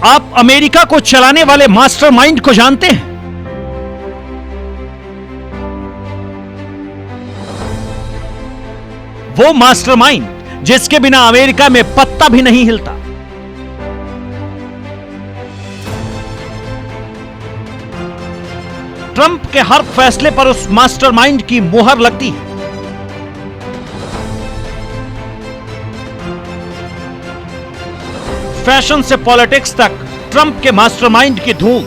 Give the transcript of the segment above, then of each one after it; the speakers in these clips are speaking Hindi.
आप अमेरिका को चलाने वाले मास्टरमाइंड को जानते हैं? वो मास्टरमाइंड जिसके बिना अमेरिका में पत्ता भी नहीं हिलता। ट्रंप के हर फैसले पर उस मास्टरमाइंड की मुहर लगती है। फैशन से पॉलिटिक्स तक ट्रंप के मास्टरमाइंड की धूम।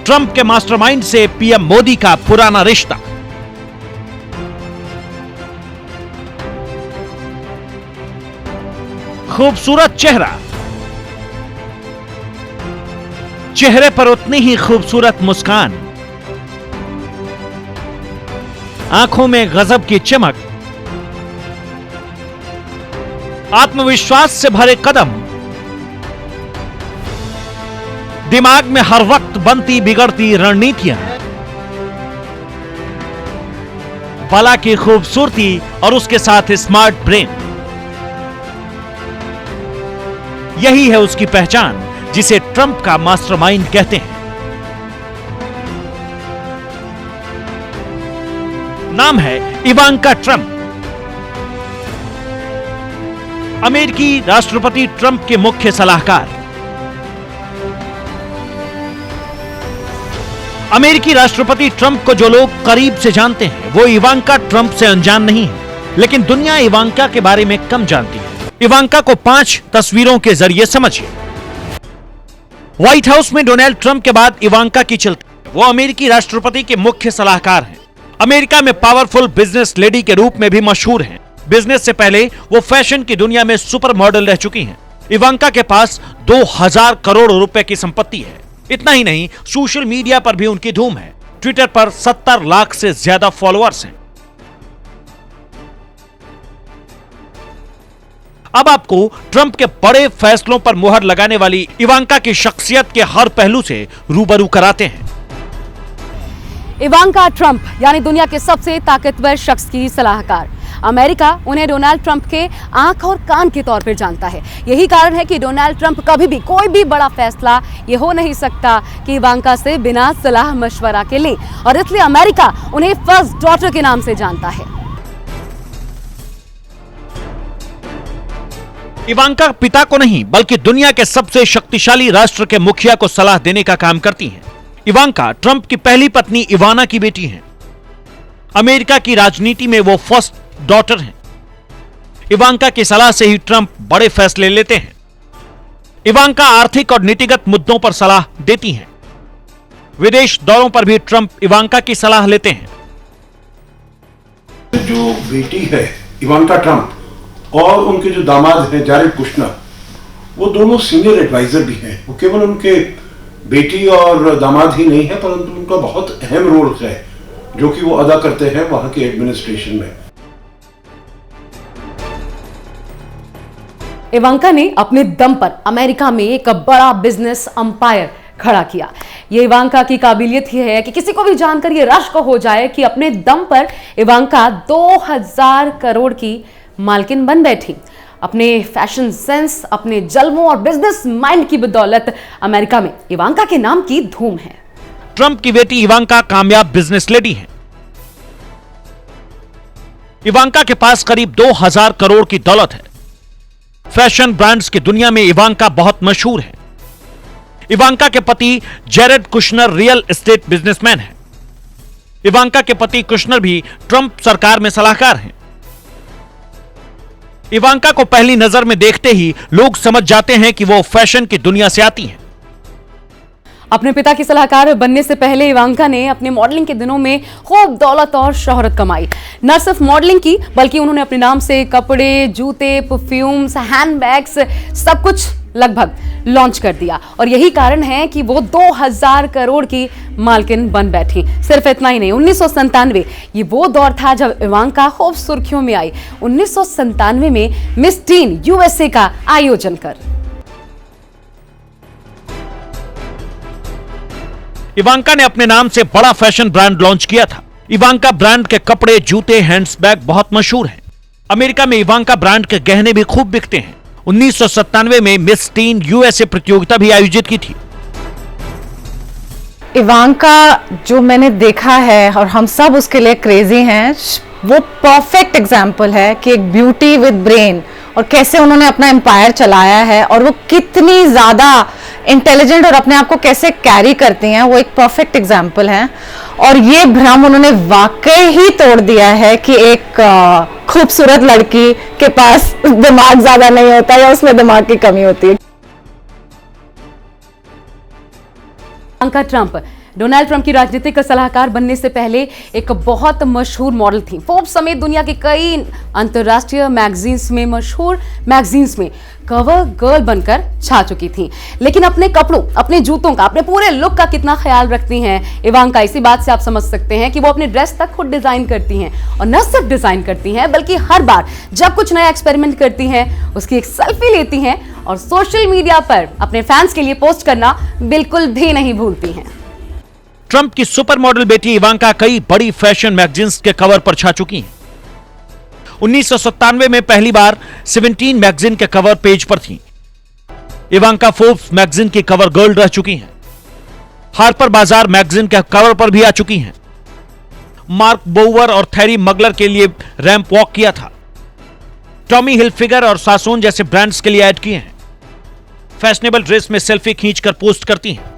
ट्रंप के मास्टरमाइंड से पीएम मोदी का पुराना रिश्ता। खूबसूरत चेहरा, चेहरे पर उतनी ही खूबसूरत मुस्कान, आंखों में गजब की चमक, आत्मविश्वास से भरे कदम, दिमाग में हर वक्त बनती बिगड़ती रणनीतियां, बला की खूबसूरती और उसके साथ स्मार्ट ब्रेन, यही है उसकी पहचान जिसे ट्रंप का मास्टरमाइंड कहते हैं। नाम है इवांका ट्रंप। अमेरिकी राष्ट्रपति ट्रंप के मुख्य सलाहकार। अमेरिकी राष्ट्रपति ट्रंप को जो लोग करीब से जानते हैं वो इवांका ट्रंप से अनजान नहीं है, लेकिन दुनिया इवांका के बारे में कम जानती है। इवांका को 5 तस्वीरों के जरिए समझिए। व्हाइट हाउस में डोनाल्ड ट्रंप के बाद इवांका की चलती है। वो अमेरिकी राष्ट्रपति के मुख्य सलाहकार हैं। अमेरिका में पावरफुल बिजनेस लेडी के रूप में भी मशहूर हैं। बिजनेस से पहले वो फैशन की दुनिया में सुपर मॉडल रह चुकी हैं। इवांका के पास 2000 करोड़ रुपए की संपत्ति है। इतना ही नहीं, सोशल मीडिया पर भी उनकी धूम है। ट्विटर पर 70 लाख से ज्यादा फॉलोअर्स हैं। अब आपको ट्रंप के बड़े फैसलों पर मुहर लगाने वाली इवांका की शख्सियत के हर पहलू से रूबरू कराते हैं। इवांका ट्रंप यानी दुनिया के सबसे ताकतवर शख्स की सलाहकार। अमेरिका उन्हें डोनाल्ड ट्रंप के आंख और कान के तौर पर जानता है। यही कारण है कि डोनाल्ड ट्रंप कभी भी कोई भी बड़ा फैसला ये हो नहीं सकता कि इवांका से बिना सलाह मशवरा के ले, और इसलिए अमेरिका उन्हें फर्स्ट डॉटर के नाम से जानता है। इवांका पिता को नहीं बल्कि दुनिया के सबसे शक्तिशाली राष्ट्र के मुखिया को सलाह देने का काम करती हैं। इवांका ट्रंप की पहली पत्नी इवाना की बेटी हैं। अमेरिका की राजनीति में वो फर्स्ट डॉटर हैं। इवांका की सलाह से ही ट्रंप बड़े फैसले लेते हैं। इवांका आर्थिक और नीतिगत मुद्दों पर सलाह देती हैं। विदेश दौरों पर भी ट्रंप इवांका की सलाह लेते हैं। जो बेटी है इवांका ट्रंप और उनके जो दामाद हैं जैरेड कुशनर, वो दोनों सीनियर एडवाइजर भी हैं। वो केवल उनके बेटी और दामाद ही नहीं है, परंतु उनका बहुत अहम रोल है जो कि वो अदा करते हैं वहां के एडमिनिस्ट्रेशन में। इवांका ने अपने दम पर अमेरिका में एक बड़ा बिजनेस अंपायर खड़ा किया। ये इवांका की काबिलियत ही है कि किसी को भी जानकर ये रश्क हो जाए कि अपने दम पर इवांका 2000 करोड़ की मालकिन बन बैठी। अपने फैशन सेंस, अपने जल्मों और बिजनेस माइंड की बदौलत अमेरिका में इवांका के नाम की धूम है। ट्रंप की बेटी इवांका कामयाब बिजनेस लेडी है। इवांका के पास करीब 2000 करोड़ की दौलत है। फैशन ब्रांड्स की दुनिया में इवांका बहुत मशहूर है। इवांका के पति Jared Kushner real estate businessman हैं। इवांका के पति कुशनर भी ट्रंप सरकार में सलाहकार हैं। इवांका को पहली नजर में देखते ही लोग समझ जाते हैं कि वो फैशन की दुनिया से आती हैं। अपने पिता की सलाहकार बनने से पहले इवांका ने अपने मॉडलिंग के दिनों में खूब दौलत और शोहरत कमाई। न सिर्फ मॉडलिंग की बल्कि उन्होंने अपने नाम से कपड़े, जूते, परफ्यूम्स, हैंडबैग्स सब कुछ लगभग लॉन्च कर दिया, और यही कारण है कि वो 2000 करोड़ की मालकिन बन बैठी। सिर्फ इतना ही नहीं, 1997 ये वो दौर था जब इवांका खूब सुर्खियों में आई। 1997 में मिस टीन यूएसए का आयोजन कर इवांका ने अपने नाम से बड़ा फैशन ब्रांड लॉन्च किया था। इवांका ब्रांड के कपड़े, जूते, हैंडबैग बहुत मशहूर हैं। अमेरिका में इवांका ब्रांड के गहने भी खूब बिकते हैं। 1997 में मिस टीन यूएसए प्रतियोगिता भी आयोजित की थी। इवांका जो मैंने देखा है और हम सब उसके लिए क्रेजी हैं, वो परफेक्ट एग्जाम्पल है कि एक ब्यूटी विद ब्रेन और कैसे उन्होंने अपना एम्पायर चलाया है और वो कितनी ज़्यादा इंटेलिजेंट और अपने आप को कैसे कैरी करती हैं, वो एक परफेक्ट एग्जाम्पल है। और ये भ्रम उन्होंने वाकई ही तोड़ दिया है कि एक खूबसूरत लड़की के पास दिमाग ज़्यादा नहीं होता या उसमें दिमाग की कमी होती है। इवांका ट्रंप डोनाल्ड ट्रंप की राजनीतिक सलाहकार बनने से पहले एक बहुत मशहूर मॉडल थी। फोर्ब्स समेत दुनिया के कई अंतर्राष्ट्रीय मैगजीन्स में, मशहूर मैगजीन्स में कवर गर्ल बनकर छा चुकी थी। लेकिन अपने कपड़ों, अपने जूतों का, अपने पूरे लुक का कितना ख्याल रखती हैं इवांका, इसी बात से आप समझ सकते हैं कि वो अपनी ड्रेस तक खुद डिजाइन करती हैं। और न सिर्फ डिजाइन करती हैं बल्कि हर बार जब कुछ नया एक्सपेरिमेंट करती हैं उसकी एक सेल्फी लेती हैं और सोशल मीडिया पर अपने फैंस के लिए पोस्ट करना बिल्कुल भी नहीं भूलती हैं। ट्रंप की सुपर मॉडल बेटी इवांका कई बड़ी फैशन मैगजीन्स के कवर पर छा चुकी हैं। 1997 में पहली बार 17 मैगजीन के कवर पेज पर थी। इवांका फोर्ब्स मैगजीन की कवर गर्ल रह चुकी हैं। हार्पर बाजार मैगजीन के कवर पर भी आ चुकी हैं। मार्क बोवर और थेरी मगलर के लिए रैंप वॉक किया था। टॉमी हिलफिगर और सासोन जैसे ब्रांड्स के लिए ऐड किए हैं। फैशनेबल ड्रेस में सेल्फी खींचकर पोस्ट करती हैं।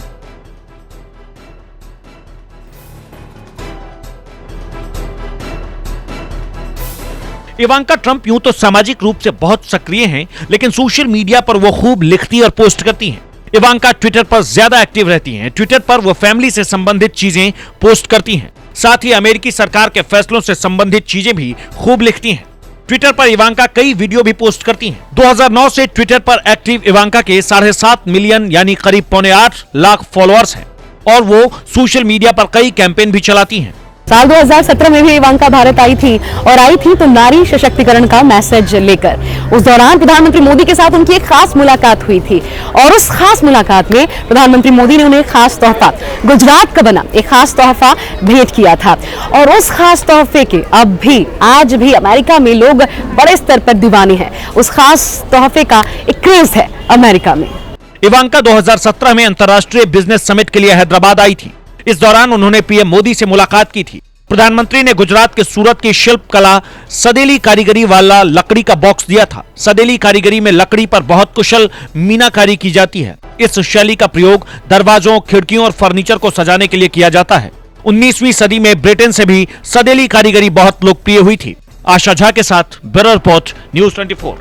इवांका ट्रंप यूं तो सामाजिक रूप से बहुत सक्रिय हैं, लेकिन सोशल मीडिया पर वो खूब लिखती और पोस्ट करती हैं। इवांका ट्विटर पर ज्यादा एक्टिव रहती हैं। ट्विटर पर वो फैमिली से संबंधित चीजें पोस्ट करती हैं। साथ ही अमेरिकी सरकार के फैसलों से संबंधित चीजें भी खूब लिखती हैं। ट्विटर पर इवांका कई वीडियो भी पोस्ट करती हैं। 2009 से ट्विटर पर एक्टिव इवांका के 7.5 मिलियन यानी करीब 8.25 लाख फॉलोअर्स हैं और वो सोशल मीडिया पर कई कैंपेन भी चलाती हैं। साल 2017 में भी इवांका भारत आई थी और आई थी तो नारी सशक्तिकरण का मैसेज लेकर। उस दौरान प्रधानमंत्री मोदी के साथ उनकी एक खास मुलाकात हुई थी और उस खास मुलाकात में प्रधानमंत्री मोदी ने उन्हें एक खास तोहफा, गुजरात का बना एक खास तोहफा भेंट किया था। और उस खास तोहफे के अब भी, आज भी अमेरिका में लोग बड़े स्तर पर दीवाने हैं। उस खास तोहफे का एक क्रेज है अमेरिका में। इवांका 2017 में अंतर्राष्ट्रीय बिजनेस समिट के लिए हैदराबाद आई थी। इस दौरान उन्होंने पीएम मोदी से मुलाकात की थी। प्रधानमंत्री ने गुजरात के सूरत की शिल्प कला सदेली कारीगरी वाला लकड़ी का बॉक्स दिया था। सदेली कारीगरी में लकड़ी पर बहुत कुशल मीनाकारी की जाती है। इस शैली का प्रयोग दरवाजों, खिड़कियों और फर्नीचर को सजाने के लिए किया जाता है। 19वीं सदी में ब्रिटेन से भी सदेली कारीगरी बहुत लोकप्रिय हुई थी। आशा झा के साथ ब्यूरो रिपोर्ट, न्यूज़ 24।